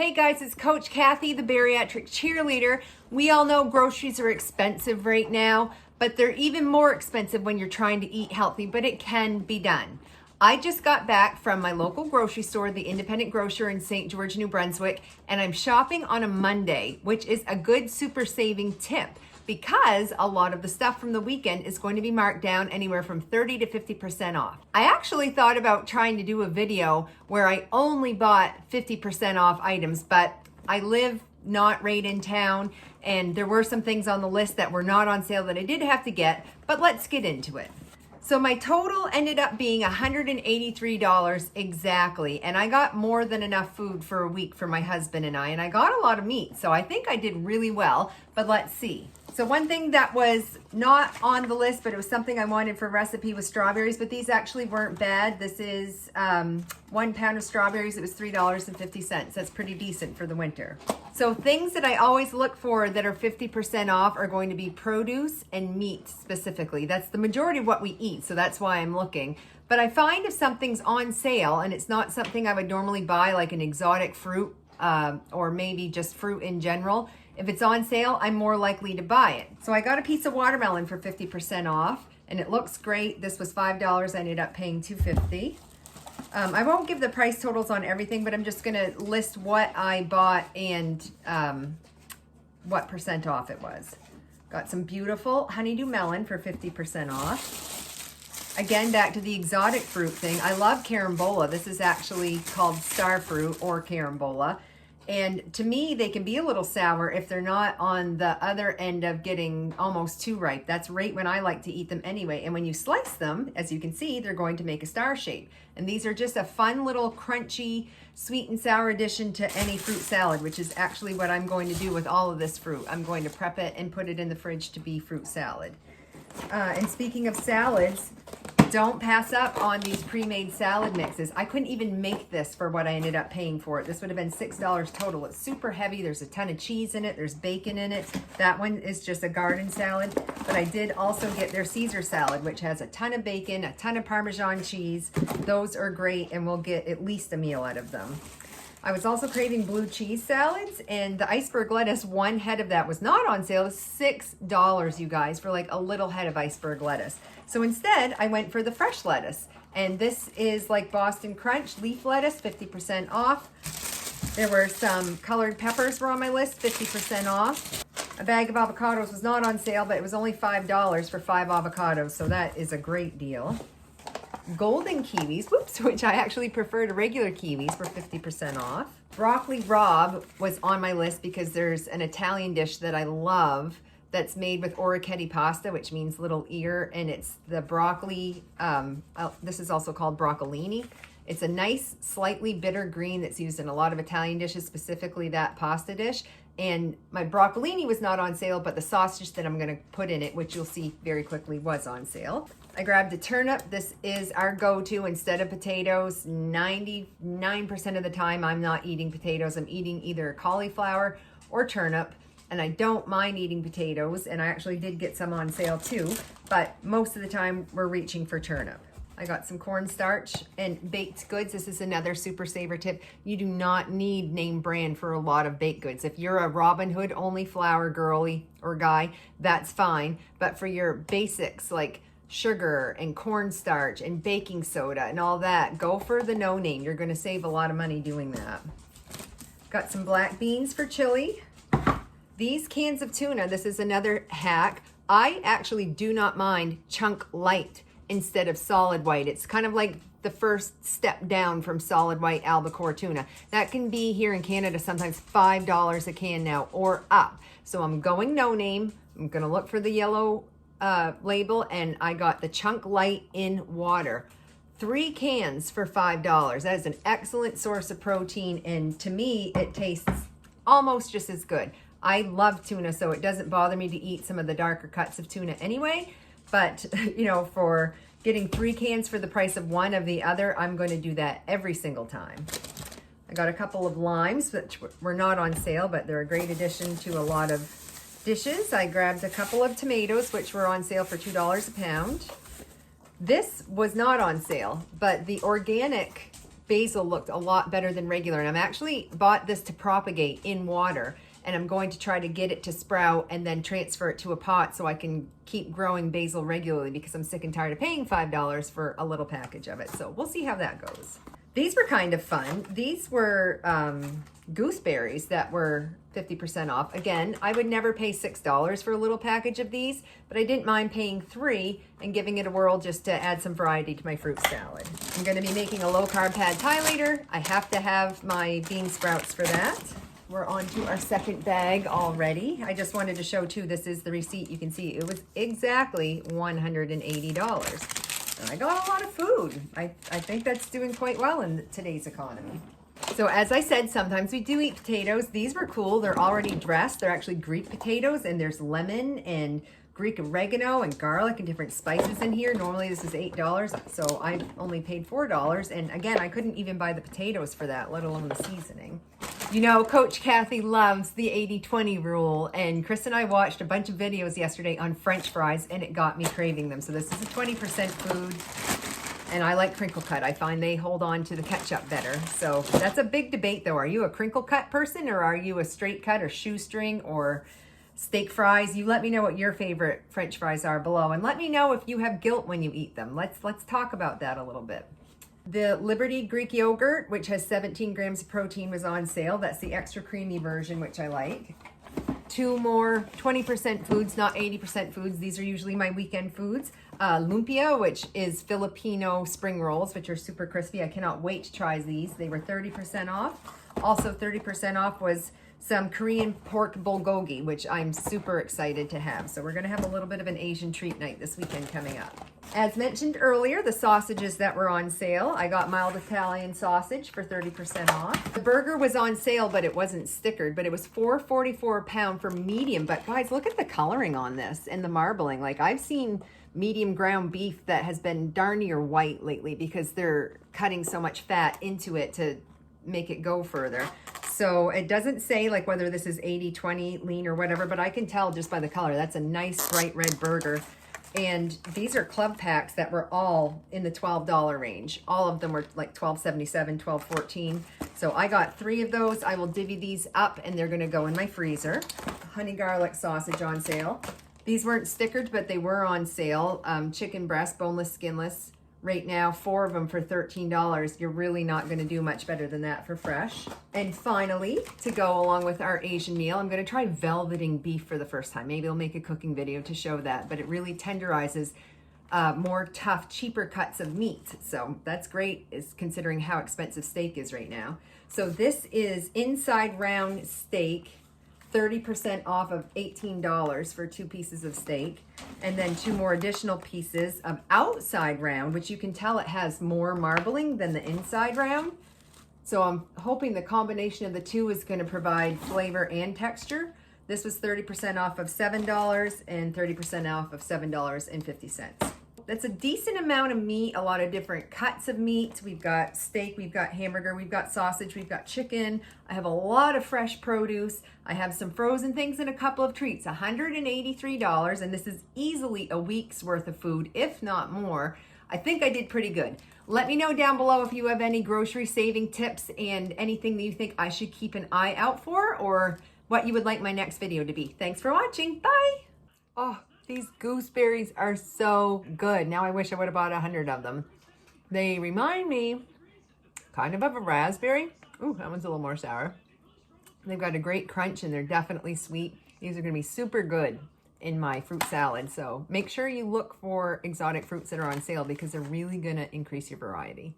Hey guys, it's Coach Kathy, the bariatric cheerleader. We all know groceries are expensive right now, but they're even more expensive when you're trying to eat healthy, but it can be done. I just got back from my local grocery store, the Independent Grocer in St. George, New Brunswick, and I'm shopping on a Monday, which is a good super saving tip because a lot of the stuff from the weekend is going to be marked down anywhere from 30 to 50% off. I actually thought about trying to do a video where I only bought 50% off items, but I live not right in town and there were some things on the list that were not on sale that I did have to get, but let's get into it. So my total ended up being $183 exactly, and I got more than enough food for a week for my husband and I got a lot of meat, so I think I did really well, but let's see. So one thing that was not on the list, but it was something I wanted for a recipe, was strawberries, but these actually weren't bad. This is 1 pound of strawberries. It was $3.50. That's pretty decent for the winter. So things that I always look for that are 50% off are going to be produce and meat specifically. That's the majority of what we eat, so that's why I'm looking. But I find if something's on sale and it's not something I would normally buy, like an exotic fruit or maybe just fruit in general, if it's on sale, I'm more likely to buy it. So I got a piece of watermelon for 50% off, and it looks great. This was $5. I ended up paying $2.50. I won't give the price totals on everything, but I'm just gonna list what I bought and what percent off it was. Got some beautiful honeydew melon for 50% off. Again, back to the exotic fruit thing. I love carambola. This is actually called star fruit or carambola. And to me, they can be a little sour if they're not on the other end of getting almost too ripe. That's right when I like to eat them anyway. And when you slice them, as you can see, they're going to make a star shape. And these are just a fun little crunchy, sweet and sour addition to any fruit salad, which is actually what I'm going to do with all of this fruit. I'm going to prep it and put it in the fridge to be fruit salad. And speaking of salads, don't pass up on these pre-made salad mixes. I couldn't even make this for what I ended up paying for it. This would have been $6 total. It's super heavy. There's a ton of cheese in it. There's bacon in it. That one is just a garden salad. But I did also get their Caesar salad, which has a ton of bacon, a ton of Parmesan cheese. Those are great, and we'll get at least a meal out of them. I was also craving blue cheese salads, and the iceberg lettuce, one head of that was not on sale. It's $6, you guys, for like a little head of iceberg lettuce. So instead, I went for the fresh lettuce. And this is like Boston Crunch leaf lettuce, 50% off. There were some colored peppers were on my list, 50% off. A bag of avocados was not on sale, but it was only $5 for 5 avocados, so that is a great deal. Golden kiwis, whoops, which I actually prefer to regular kiwis, for 50% off. Broccoli rabe was on my list because there's an Italian dish that I love that's made with orecchiette pasta, which means little ear, and it's the broccoli, this is also called broccolini. It's a nice, slightly bitter green that's used in a lot of Italian dishes, specifically that pasta dish. And my broccolini was not on sale, but the sausage that I'm gonna put in it, which you'll see very quickly, was on sale. I grabbed a turnip. This is our go-to instead of potatoes. 99% of the time I'm not eating potatoes. I'm eating either cauliflower or turnip, and I don't mind eating potatoes, and I actually did get some on sale too, but most of the time we're reaching for turnip. I got some cornstarch and baked goods. This is another super saver tip. You do not need name brand for a lot of baked goods. If you're a Robin Hood only flour girly or guy, that's fine. But for your basics like sugar and cornstarch and baking soda and all that, go for the no name. You're gonna save a lot of money doing that. Got some black beans for chili. These cans of tuna, this is another hack. I actually do not mind chunk light instead of solid white. It's kind of like the first step down from solid white albacore tuna. That can be here in Canada sometimes $5 a can now or up. So I'm going no name. I'm gonna look for the yellow label, and I got the chunk light in water. 3 cans for $5. That is an excellent source of protein, and to me, it tastes almost just as good. I love tuna, so it doesn't bother me to eat some of the darker cuts of tuna anyway. But, you know, for getting 3 cans for the price of 1 of the other, I'm going to do that every single time. I got a couple of limes, which were not on sale, but they're a great addition to a lot of dishes. I grabbed a couple of tomatoes, which were on sale for $2 a pound. This was not on sale, but the organic basil looked a lot better than regular. And I've actually bought this to propagate in water. And I'm going to try to get it to sprout and then transfer it to a pot so I can keep growing basil regularly, because I'm sick and tired of paying $5 for a little package of it. So we'll see how that goes. These were kind of fun. These were gooseberries that were 50% off. Again, I would never pay $6 for a little package of these, but I didn't mind paying $3 and giving it a whirl just to add some variety to my fruit salad. I'm going to be making a low-carb pad thai later. I have to have my bean sprouts for that. We're on to our second bag already. I just wanted to show too, this is the receipt. You can see it was exactly $180. And I got a lot of food. I think that's doing quite well in today's economy. So as I said, sometimes we do eat potatoes. These were cool. They're already dressed. They're actually Greek potatoes, and there's lemon and Greek oregano and garlic and different spices in here. Normally this is $8, so I only paid $4. And again, I couldn't even buy the potatoes for that, let alone the seasoning. You know, Coach Kathy loves the 80-20 rule, and Chris and I watched a bunch of videos yesterday on French fries, and it got me craving them. So this is a 20% food, and I like crinkle cut. I find they hold on to the ketchup better. So that's a big debate though. Are you a crinkle cut person, or are you a straight cut or shoestring or steak fries? You let me know what your favorite French fries are below, and let me know if you have guilt when you eat them. Let's talk about that a little bit. The Liberty Greek yogurt, which has 17 grams of protein, was on sale. That's the extra creamy version, which I like. 2 more 20% foods, not 80% foods. These are usually my weekend foods. Lumpia, which is Filipino spring rolls, which are super crispy. I cannot wait to try these. They were 30% off. Also 30% off was some Korean pork bulgogi, which I'm super excited to have. So we're gonna have a little bit of an Asian treat night this weekend coming up. As mentioned earlier, the sausages that were on sale, I got mild Italian sausage for 30% off. The burger was on sale, but it wasn't stickered, but it was $4.44 a pound for medium. But guys, look at the coloring on this and the marbling. Like, I've seen medium ground beef that has been darn near white lately because they're cutting so much fat into it to make it go further. So it doesn't say like whether this is 80-20 lean or whatever, but I can tell just by the color. That's a nice bright red burger. And these are club packs that were all in the $12 range. All of them were like $12.77, $12.14. So I got 3 of those. I will divvy these up and they're gonna go in my freezer. Honey garlic sausage on sale. These weren't stickered, but they were on sale. Chicken breast, boneless, skinless. Right now, 4 of them for $13. You're really not gonna do much better than that for fresh. And finally, to go along with our Asian meal, I'm gonna try velveting beef for the first time. Maybe I'll make a cooking video to show that, but it really tenderizes more tough, cheaper cuts of meat. So that's great, is considering how expensive steak is right now. So this is inside round steak, 30% off of $18 for 2 pieces of steak, and then 2 more additional pieces of outside round, which you can tell it has more marbling than the inside round. So I'm hoping the combination of the 2 is going to provide flavor and texture. This was 30% off of $7 and 30% off of $7.50. That's a decent amount of meat, a lot of different cuts of meat. We've got steak, we've got hamburger, we've got sausage, we've got chicken. I have a lot of fresh produce. I have some frozen things and a couple of treats. $183, and this is easily a week's worth of food, if not more. I think I did pretty good. Let me know down below if you have any grocery saving tips and anything that you think I should keep an eye out for, or what you would like my next video to be. Thanks for watching. Bye. Oh. These gooseberries are so good. Now I wish I would have bought 100 of them. They remind me kind of a raspberry. Ooh, that one's a little more sour. They've got a great crunch and they're definitely sweet. These are gonna be super good in my fruit salad. So make sure you look for exotic fruits that are on sale because they're really gonna increase your variety.